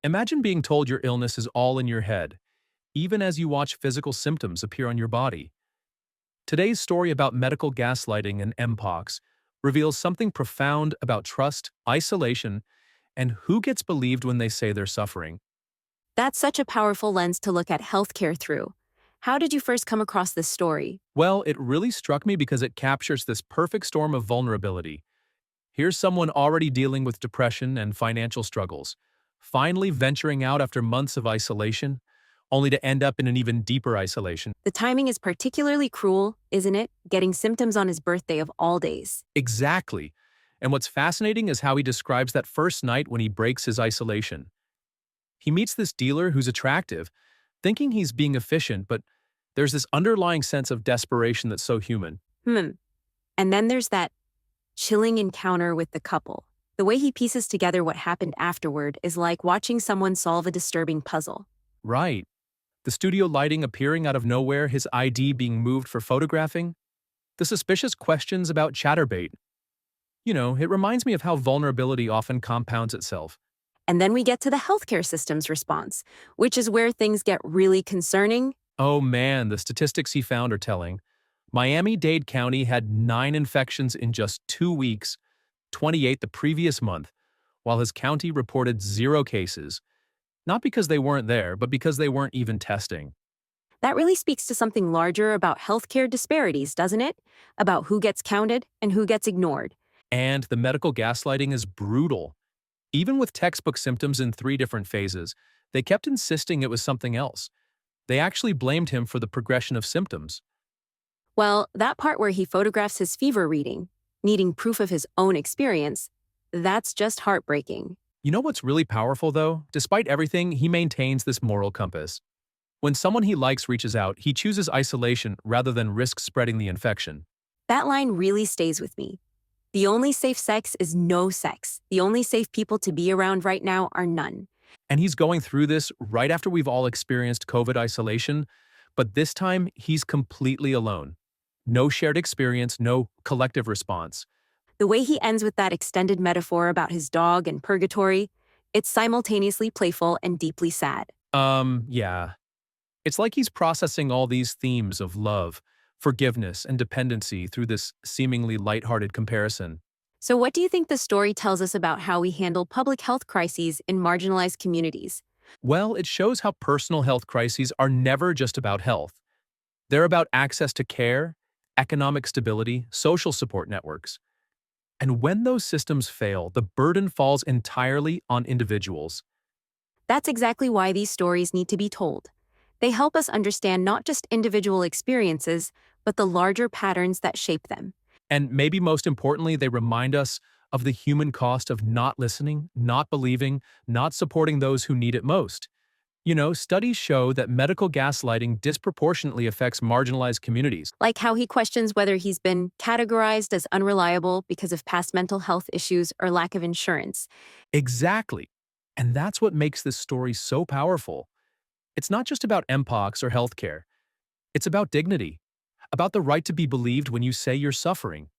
Imagine being told your illness is all in your head, even as you watch physical symptoms appear on your body. Today's story about medical gaslighting and mpox reveals something profound about trust, isolation, and who gets believed when they say they're suffering. That's such a powerful lens to look at healthcare through. How did you first come across this story? Well, it really struck me because it captures this perfect storm of vulnerability. Here's someone already dealing with depression and financial struggles, finally venturing out after months of isolation, only to end up in an even deeper isolation. The timing is particularly cruel, isn't it? Getting symptoms on his birthday of all days. Exactly. And what's fascinating is how he describes that first night when he breaks his isolation. He meets this dealer who's attractive, thinking he's being efficient, but there's this underlying sense of desperation that's so human. And then there's that chilling encounter with the couple. The way he pieces together what happened afterward is like watching someone solve a disturbing puzzle. Right. The studio lighting appearing out of nowhere, his ID being moved for photographing, the suspicious questions about chatterbait. It reminds me of how vulnerability often compounds itself. And then we get to the healthcare system's response, which is where things get really concerning. Oh man, the statistics he found are telling. Miami-Dade County had 9 infections in just 2 weeks, 28 the previous month, while his county reported 0 cases. Not because they weren't there, but because they weren't even testing. That really speaks to something larger about healthcare disparities, doesn't it? About who gets counted and who gets ignored. And the medical gaslighting is brutal. Even with textbook symptoms in 3 different phases, they kept insisting it was something else. They actually blamed him for the progression of symptoms. Well, that part where he photographs his fever reading, needing proof of his own experience, that's just heartbreaking. You know what's really powerful, though? Despite everything, he maintains this moral compass. When someone he likes reaches out, he chooses isolation rather than risk spreading the infection. That line really stays with me. The only safe sex is no sex. The only safe people to be around right now are none. And he's going through this right after we've all experienced COVID isolation, but this time he's completely alone. No shared experience, no collective response. The way he ends with that extended metaphor about his dog and purgatory, it's simultaneously playful and deeply sad. Yeah. It's like he's processing all these themes of love, forgiveness, and dependency through this seemingly lighthearted comparison. So what do you think the story tells us about how we handle public health crises in marginalized communities? Well, it shows how personal health crises are never just about health. They're about access to care, economic stability, social support networks. And when those systems fail, the burden falls entirely on individuals. That's exactly why these stories need to be told. They help us understand not just individual experiences, but the larger patterns that shape them. And maybe most importantly, they remind us of the human cost of not listening, not believing, not supporting those who need it most. Studies show that medical gaslighting disproportionately affects marginalized communities. Like how he questions whether he's been categorized as unreliable because of past mental health issues or lack of insurance. Exactly. And that's what makes this story so powerful. It's not just about mpox or healthcare. It's about dignity, about the right to be believed when you say you're suffering.